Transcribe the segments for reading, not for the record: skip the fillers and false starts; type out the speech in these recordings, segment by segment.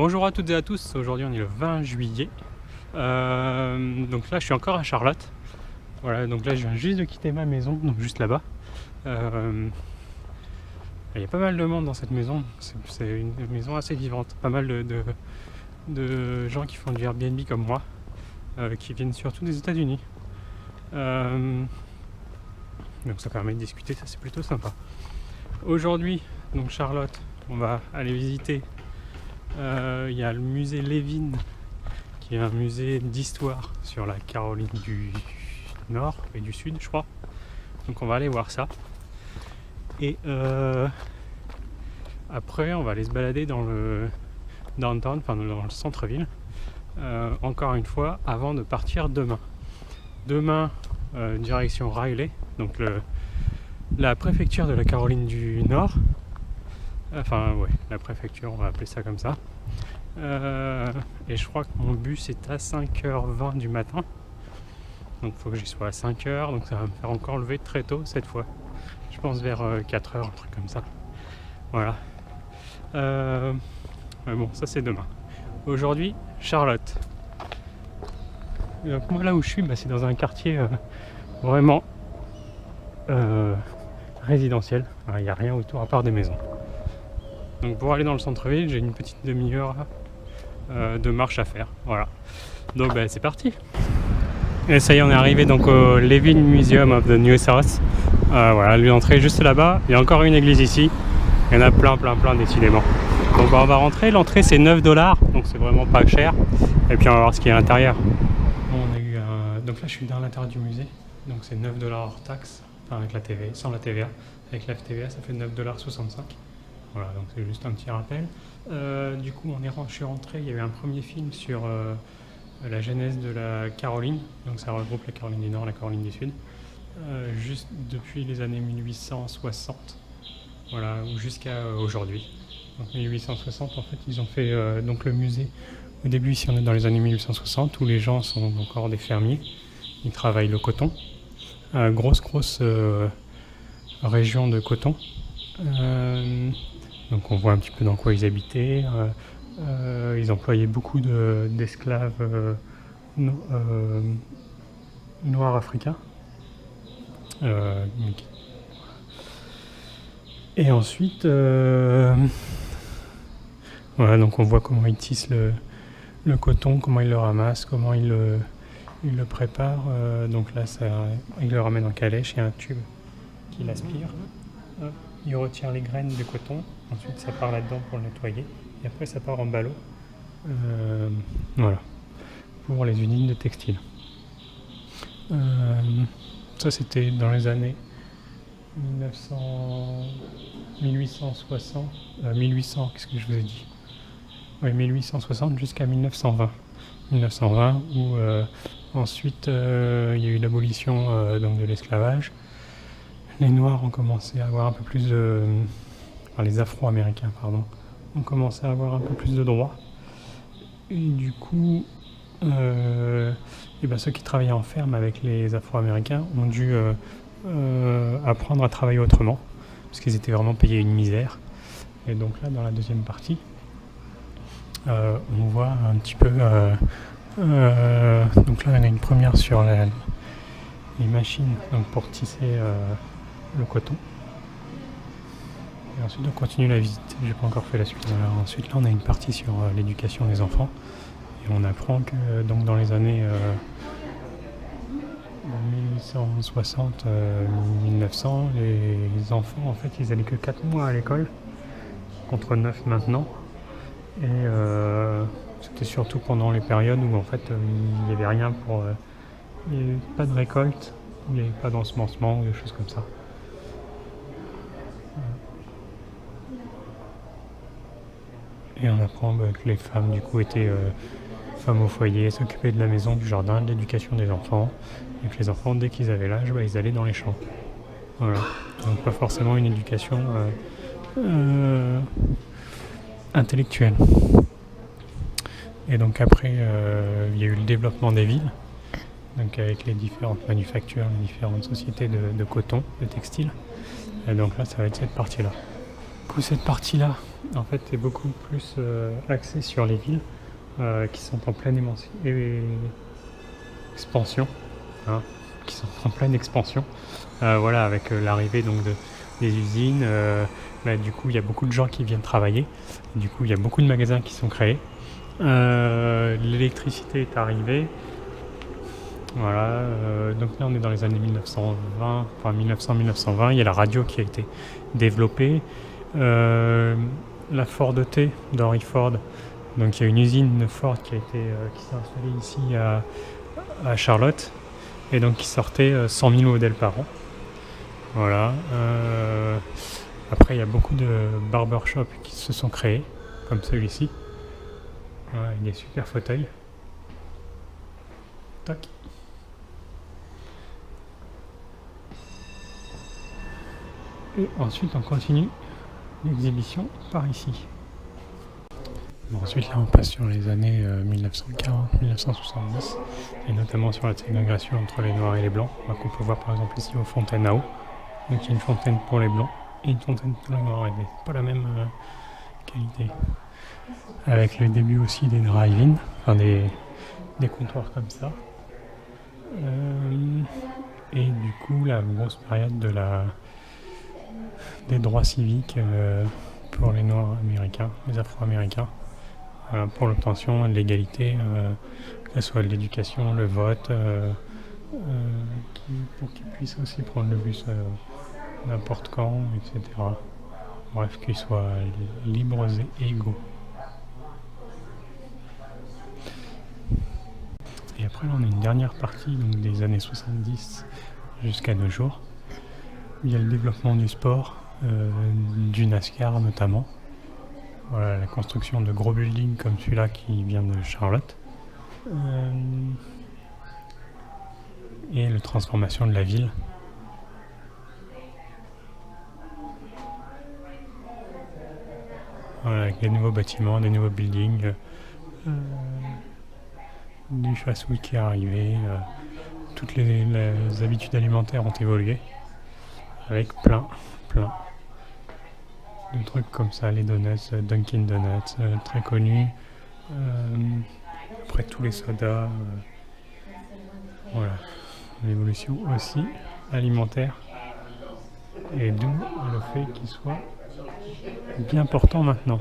Bonjour à toutes et à tous, aujourd'hui on est le 20 juillet. Donc là je suis encore à Charlotte. Voilà, donc là je viens juste de quitter ma maison, donc juste là-bas. Il y a pas mal de monde dans cette maison, c'est une maison assez vivante. Pas mal de gens qui font du Airbnb comme moi, qui viennent surtout des États-Unis. Donc ça permet de discuter, ça c'est plutôt sympa. Aujourd'hui, donc Charlotte, on va aller visiter. Il y a le musée Levin, qui est un musée d'histoire sur la Caroline du Nord et du Sud, je crois. Donc on va aller voir ça. Et après, on va aller se balader dans le downtown, enfin dans le centre-ville, encore une fois, avant de partir demain. Demain, direction Raleigh, donc la préfecture de la Caroline du Nord. Enfin, ouais, la préfecture, on va appeler ça comme ça. Et je crois que mon bus est à 5h20 du matin. Donc il faut que j'y sois à 5h, donc ça va me faire encore lever très tôt cette fois. Je pense vers 4h, un truc comme ça. Voilà. Mais bon, ça c'est demain. Aujourd'hui, Charlotte. Donc moi là où je suis, c'est dans un quartier vraiment résidentiel. Il n'y a rien autour à part des maisons. Donc pour aller dans le centre-ville, j'ai une petite demi-heure de marche à faire. Voilà. Donc c'est parti. Et ça y est, on est arrivé donc au Levin Museum of the New South. Voilà, l'entrée est juste là-bas. Il y a encore une église ici. Il y en a plein décidément. Donc on va rentrer. L'entrée c'est 9$, donc c'est vraiment pas cher. Et puis on va voir ce qu'il y a à l'intérieur. Bon, on a eu donc là je suis dans l'intérieur du musée. Donc c'est 9$ hors taxe. Enfin avec la TVA, sans la TVA. Avec la TVA ça fait 9,65$. Voilà, donc c'est juste un petit rappel. Du coup, je suis rentré, il y avait un premier film sur la genèse de la Caroline. Donc ça regroupe la Caroline du Nord, la Caroline du Sud. Juste depuis les années 1860, voilà, jusqu'à aujourd'hui. Donc 1860, en fait, ils ont fait donc le musée. Au début, ici, on est dans les années 1860, où les gens sont encore des fermiers. Ils travaillent le coton. Grosse région de coton. Donc on voit un petit peu dans quoi ils habitaient. Ils employaient beaucoup d'esclaves noirs africains. Et ensuite, voilà, donc on voit comment ils tissent le coton, comment ils le ramassent, comment ils le préparent. Donc là, ils le ramènent en calèche, il y a un tube qui l'aspire. Il retire les graines de coton, ensuite ça part là-dedans pour le nettoyer, et après ça part en ballot, voilà, pour les usines de textile. Ça c'était dans les années 1860, qu'est-ce que je vous ai dit ? Oui, 1860 jusqu'à 1920. 1920 où ensuite il y a eu l'abolition donc de l'esclavage. Les Noirs ont commencé à avoir un peu plus de... Enfin, les Afro-Américains, pardon, ont commencé à avoir un peu plus de droits. Et du coup, ceux qui travaillaient en ferme avec les Afro-Américains ont dû apprendre à travailler autrement, parce qu'ils étaient vraiment payés une misère. Et donc là, dans la deuxième partie, on voit un petit peu... donc là, on a une première sur les machines donc pour tisser... le coton. Et ensuite on continue la visite. J'ai pas encore fait la suite. Alors, ensuite là on a une partie sur l'éducation des enfants et on apprend que donc dans les années 1860 1900 les enfants en fait ils allaient que 4 mois à l'école contre 9 maintenant et c'était surtout pendant les périodes où en fait il n'y avait rien il n'y avait pas de récolte, il n'y avait pas d'ensemencement ou des choses comme ça. Et on apprend que les femmes du coup étaient femmes au foyer, s'occupaient de la maison, du jardin, de l'éducation des enfants, et que les enfants dès qu'ils avaient l'âge, ils allaient dans les champs. Voilà. Donc pas forcément une éducation intellectuelle. Et donc après il y a eu le développement des villes, donc avec les différentes manufactures, les différentes sociétés de coton, de textile. Et donc là ça va être cette partie-là. coup, cette partie-là, en fait, est beaucoup plus axée sur les villes qui sont en pleine expansion, hein, qui sont en pleine expansion. Voilà, avec l'arrivée donc des usines, du coup, il y a beaucoup de gens qui viennent travailler. Du coup, il y a beaucoup de magasins qui sont créés. L'électricité est arrivée. Voilà, donc là on est dans les années 1920, enfin 1900-1920, il y a la radio qui a été développée, la Ford T d'Henry Ford, donc il y a une usine Ford qui s'est installée ici à Charlotte, et donc qui sortait 100 000 modèles par an. Voilà, après il y a beaucoup de barbershops qui se sont créés, comme celui-ci, voilà, avec des super fauteuils. Tac. Et ensuite on continue l'exhibition par ici. Bon, ensuite là on passe sur les années 1940-1970 et notamment sur la ségrégation entre les noirs et les blancs. Donc on peut voir par exemple ici aux fontaines à eau. Donc il y a une fontaine pour les blancs et une fontaine pour les noirs, mais c'est pas la même qualité. Avec le début aussi des drive-in, enfin des comptoirs comme ça. Et du coup la grosse période des droits civiques pour les Noirs américains, les Afro-américains, pour l'obtention de l'égalité, que ce soit l'éducation, le vote, pour qu'ils puissent aussi prendre le bus n'importe quand, etc. Bref, qu'ils soient libres et égaux. Et après, là, on a une dernière partie donc, des années 70 jusqu'à nos jours. Il y a le développement du sport, du NASCAR notamment. Voilà, la construction de gros buildings comme celui-là qui vient de Charlotte. Et la transformation de la ville. Voilà, avec des nouveaux bâtiments, des nouveaux buildings, du fast-food qui est arrivé, toutes les habitudes alimentaires ont évolué. Avec plein de trucs comme ça, les donuts, Dunkin' Donuts, très connus. Après tous les sodas, voilà, l'évolution aussi alimentaire. Et d'où le fait qu'il soit bien portant maintenant.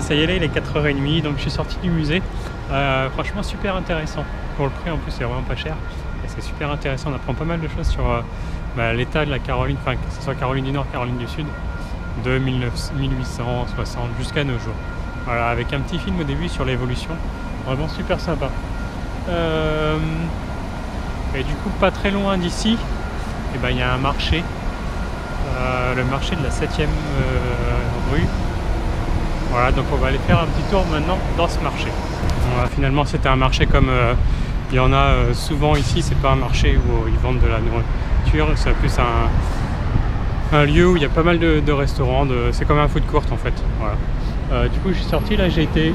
Ça y est, là, il est 4h30, donc je suis sorti du musée. Franchement, super intéressant. Pour le prix, en plus, c'est vraiment pas cher. Et c'est super intéressant, on apprend pas mal de choses sur l'état de la Caroline, enfin que ce soit Caroline du Nord, Caroline du Sud, de 1860 jusqu'à nos jours. Voilà, avec un petit film au début sur l'évolution, vraiment super sympa. Et du coup, pas très loin d'ici, il y a un marché, le marché de la 7e rue. Voilà, donc on va aller faire un petit tour maintenant dans ce marché. Finalement, c'était un marché comme il y en a souvent ici, c'est pas un marché où ils vendent de la nourriture, c'est plus un lieu où il y a pas mal de restaurants, c'est comme un food court en fait. Voilà. Du coup, je suis sorti, là j'ai été,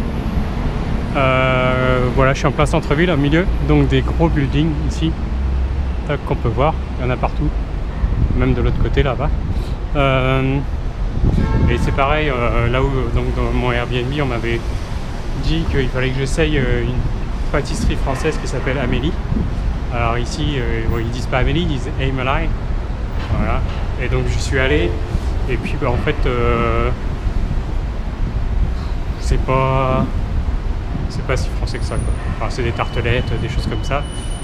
voilà, je suis en plein centre-ville, au milieu, donc des gros buildings ici, qu'on peut voir, il y en a partout, même de l'autre côté là-bas. Et c'est pareil, là où donc dans mon Airbnb on m'avait dit qu'il fallait que j'essaye une pâtisserie française qui s'appelle Amélie. Alors ici, ils disent pas Amélie, ils disent Amelie. Voilà. Et donc j'y suis allé. Et puis en fait, c'est pas si français que ça, quoi. Enfin, c'est des tartelettes, des choses comme ça.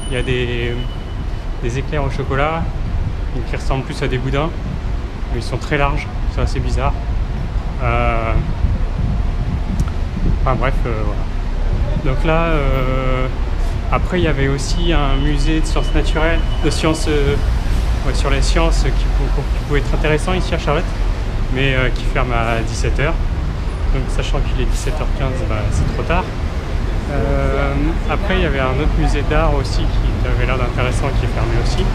Il y a des éclairs au chocolat qui ressemblent plus à des boudins. Mais ils sont très larges, c'est assez bizarre. Enfin bref, voilà. Donc là, après il y avait aussi un musée de sciences naturelles, de sciences, sur les sciences qui pouvait être intéressant ici à Charlotte, mais qui ferme à 17h. Donc sachant qu'il est 17h15, c'est trop tard. Après il y avait un autre musée d'art aussi qui avait l'air d'intéressant, qui est fermé aussi,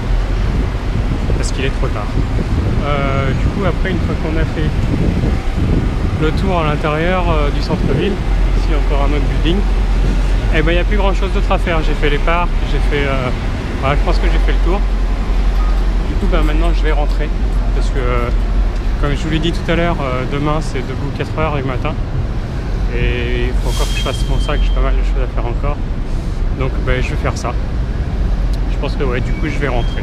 parce qu'il est trop tard. Du coup après, une fois qu'on a fait le tour à l'intérieur du centre-ville, ici encore un autre building, et il n'y a plus grand chose d'autre à faire. J'ai fait les parcs, j'ai fait voilà, je pense que j'ai fait le tour. Du coup maintenant je vais rentrer parce que comme je vous l'ai dit tout à l'heure, demain c'est debout 4 heures du matin. Et il faut encore que je fasse mon sac, j'ai pas mal de choses à faire encore. Donc je vais faire ça. Je pense que ouais, du coup je vais rentrer.